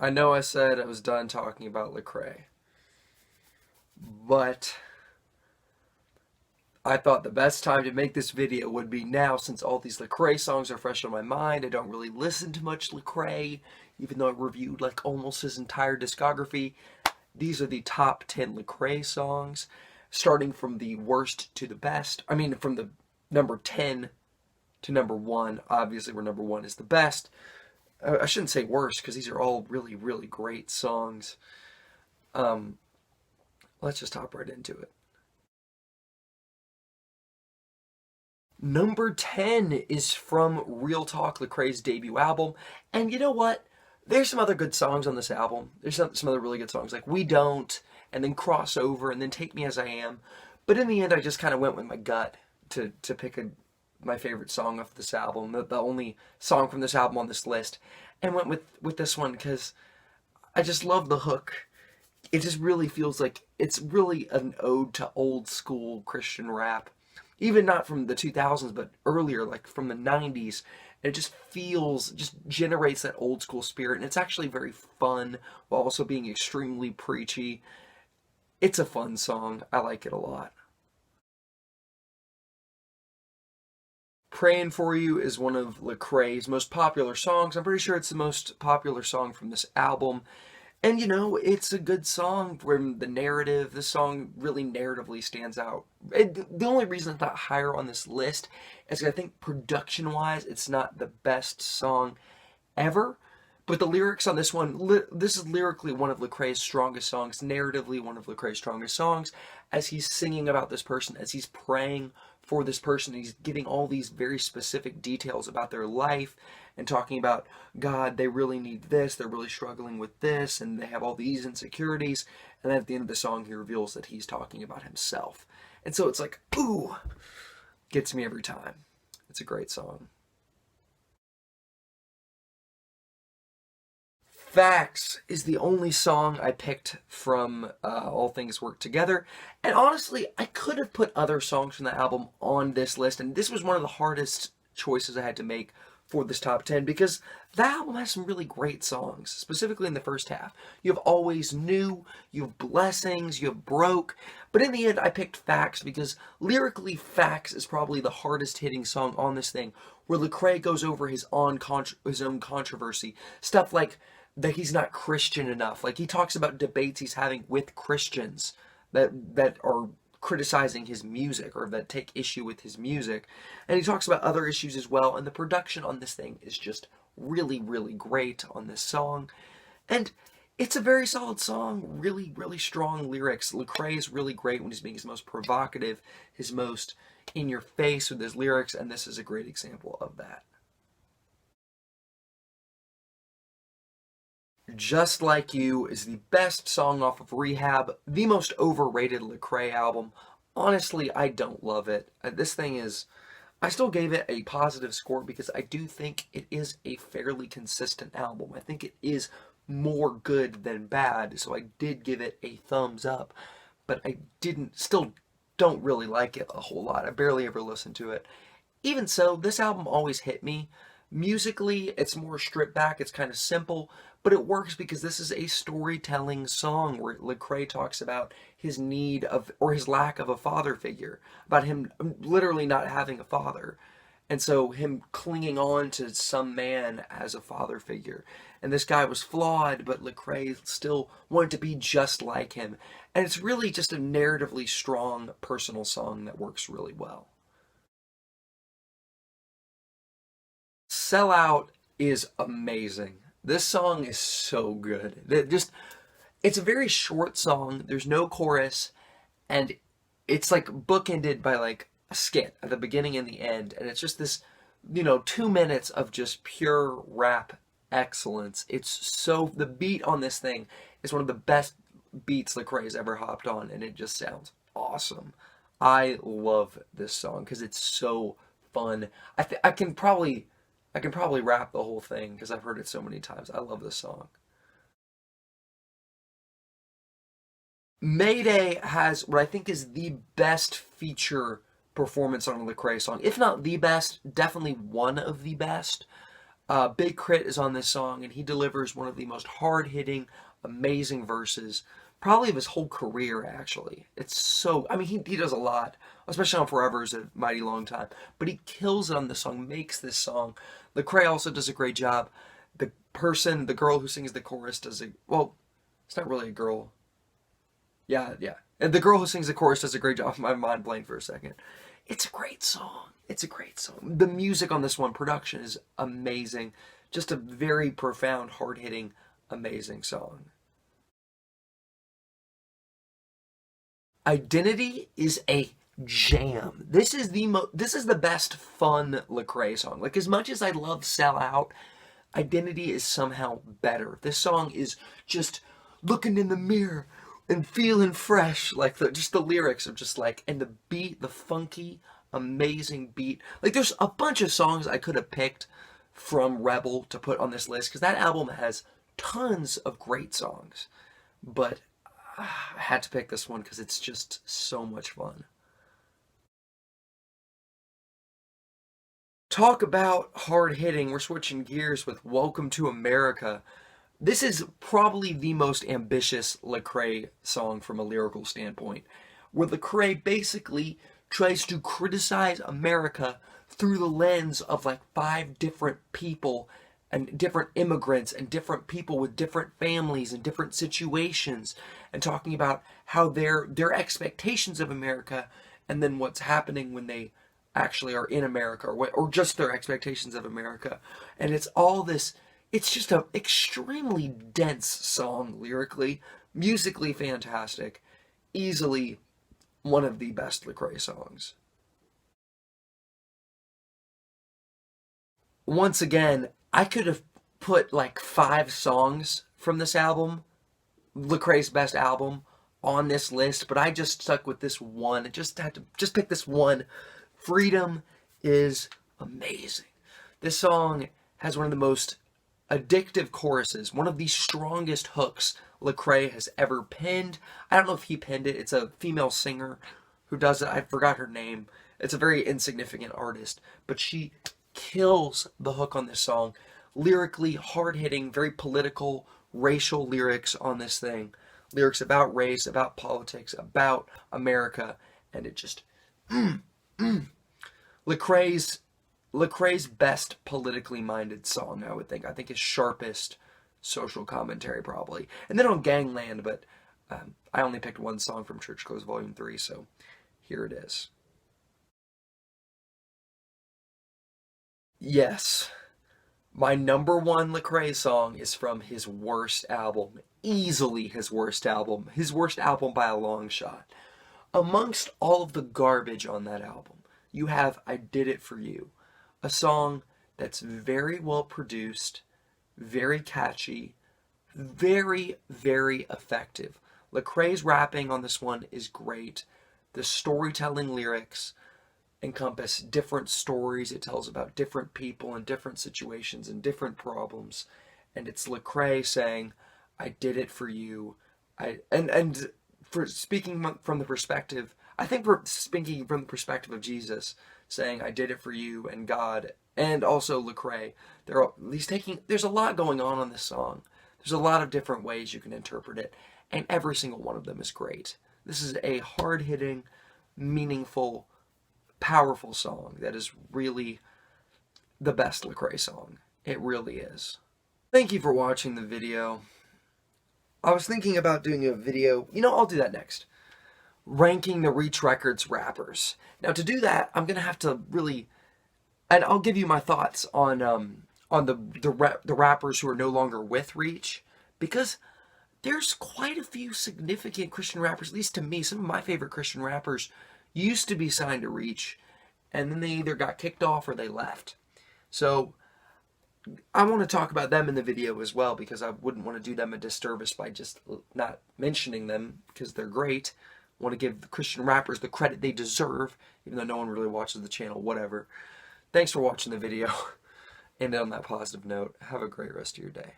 I know I said I was done talking about Lecrae, but I thought the best time to make this video would be now, since all these Lecrae songs are fresh on my mind. I don't really listen to much Lecrae, even though I reviewed like almost his entire discography. These are the top 10 Lecrae songs, starting from the worst to the best. I mean, from the number 10 to number 1, obviously where number 1 is the best. I shouldn't say worst, because these are all really, really great songs. Um, let's just hop right into it. Number 10 is from Real Talk, Lecrae's debut album. And you know what? There's some other good songs on this album. There's some other really good songs, like We Don't, and then Crossover, and then Take Me As I Am. But in the end, I just kind of went with my gut to pick my favorite song off this album, the only song from this album on this list, and went with this one because I just love the hook. It just really feels like it's really an ode to old school Christian rap, even not from the 2000s, but earlier, like from the 90s. It just generates that old school spirit, and it's actually very fun while also being extremely preachy. It's a fun song. I like it a lot. Praying For You is one of Lecrae's most popular songs. I'm pretty sure it's the most popular song from this album. And you know, it's a good song from the narrative. This song really narratively stands out. The only reason it's not higher on this list is I think production-wise, it's not the best song ever. But the lyrics on this one, this is lyrically one of Lecrae's strongest songs, narratively one of Lecrae's strongest songs, as he's singing about this person, as he's praying for this person. He's giving all these very specific details about their life and talking about, God, they really need this, they're really struggling with this, and they have all these insecurities. And then at the end of the song, he reveals that he's talking about himself. And so it's like, ooh, gets me every time. It's a great song. Facts is the only song I picked from All Things Work Together. And honestly, I could have put other songs from the album on this list, and this was one of the hardest choices I had to make for this top 10 because the album has some really great songs, specifically in the first half. You have Always New, you have Blessings, you have Broke, but in the end I picked Facts because lyrically Facts is probably the hardest hitting song on this thing, where Lecrae goes over his own controversy, stuff like that he's not Christian enough. Like he talks about debates he's having with Christians that are criticizing his music or that take issue with his music. And he talks about other issues as well. And the production on this thing is just really, really great on this song. And it's a very solid song, really, really strong lyrics. Lecrae is really great when he's being his most provocative, his most in your face with his lyrics, and this is a great example of that. Just Like You is the best song off of Rehab, the most overrated Lecrae album. Honestly, I don't love it. This thing is... I still gave it a positive score because I do think it is a fairly consistent album. I think it is more good than bad, so I did give it a thumbs up. But I still don't really like it a whole lot. I barely ever listened to it. Even so, this album always hit me. Musically, it's more stripped back, it's kind of simple, but it works because this is a storytelling song where Lecrae talks about his need of, or his lack of a father figure, about him literally not having a father, and so him clinging on to some man as a father figure. And this guy was flawed, but Lecrae still wanted to be just like him. And it's really just a narratively strong, personal song that works really well. Sellout is amazing. This song is so good. It's a very short song. There's no chorus, and it's like bookended by like a skit at the beginning and the end, and it's just this, 2 minutes of just pure rap excellence. The beat on this thing is one of the best beats Lecrae has ever hopped on, and it just sounds awesome. I love this song because it's so fun. I can probably rap the whole thing because I've heard it so many times. I love this song. Mayday has what I think is the best feature performance on a Lecrae song. If not the best, definitely one of the best. Big Crit is on this song, and he delivers one of the most hard-hitting, amazing verses, probably of his whole career, actually. It's so, I mean, he does a lot, especially on Forever is a mighty long time, but he kills it on this song, makes this song. Lecrae also does a great job. The girl who sings the chorus well, it's not really a girl. Yeah, yeah. And the girl who sings the chorus does a great job. My mind blanked for a second. It's a great song. It's a great song. The music on this one, production is amazing. Just a very profound, hard-hitting, amazing song. Identity is a jam. This is the best fun Lecrae song. Like, as much as I love Sellout, Identity is somehow better. This song is just looking in the mirror and feeling fresh. Like, just the lyrics are just like, and the beat, the funky, amazing beat. Like, there's a bunch of songs I could have picked from Rebel to put on this list, because that album has tons of great songs. But I had to pick this one because it's just so much fun. Talk about hard hitting. We're switching gears with Welcome to America. This is probably the most ambitious Lecrae song from a lyrical standpoint, where Lecrae basically tries to criticize America through the lens of like 5 different people and different immigrants and different people with different families and different situations, and talking about how their expectations of America and then what's happening when they actually are in America, or just their expectations of America. And it's all this, it's just an extremely dense song lyrically, musically fantastic, easily one of the best Lecrae songs. Once again, I could have put like 5 songs from this album, Lecrae's best album, on this list, but I just stuck with this one. I just had to just pick this one. Freedom is amazing. This song has one of the most addictive choruses, one of the strongest hooks Lecrae has ever penned. I don't know if he penned it. It's a female singer who does it. I forgot her name. It's a very insignificant artist, but she kills the hook on this song. Lyrically hard-hitting, very political, racial lyrics on this thing. Lyrics about race, about politics, about America, and it just Lecrae's best politically minded song, I would think. I think his sharpest social commentary, probably. And then on Gangland, but I only picked one song from Church Clothes Volume 3, so here it is. Yes, my number one Lecrae song is from his worst album. Easily his worst album. His worst album by a long shot. Amongst all of the garbage on that album, you have I Did It For You, a song that's very well produced, very catchy, very, very effective. Lecrae's rapping on this one is great. The storytelling lyrics encompass different stories. It tells about different people and different situations and different problems. And it's Lecrae saying, I did it for you. And for speaking from the perspective, I think for speaking from the perspective of Jesus, saying, I did it for you and God, and also Lecrae, there's a lot going on this song. There's a lot of different ways you can interpret it, and every single one of them is great. This is a hard-hitting, meaningful, powerful song that is really the best Lecrae song. It really is. Thank you for watching the video. I was thinking about doing a video, I'll do that next. Ranking the Reach Records rappers. Now to do that, I'm going to have to really, and I'll give you my thoughts on the rappers who are no longer with Reach, because there's quite a few significant Christian rappers, at least to me. Some of my favorite Christian rappers used to be signed to Reach, and then they either got kicked off or they left. So I want to talk about them in the video as well, because I wouldn't want to do them a disservice by just not mentioning them, because they're great. I want to give the Christian rappers the credit they deserve, even though no one really watches the channel, whatever. Thanks for watching the video. And on that positive note, have a great rest of your day.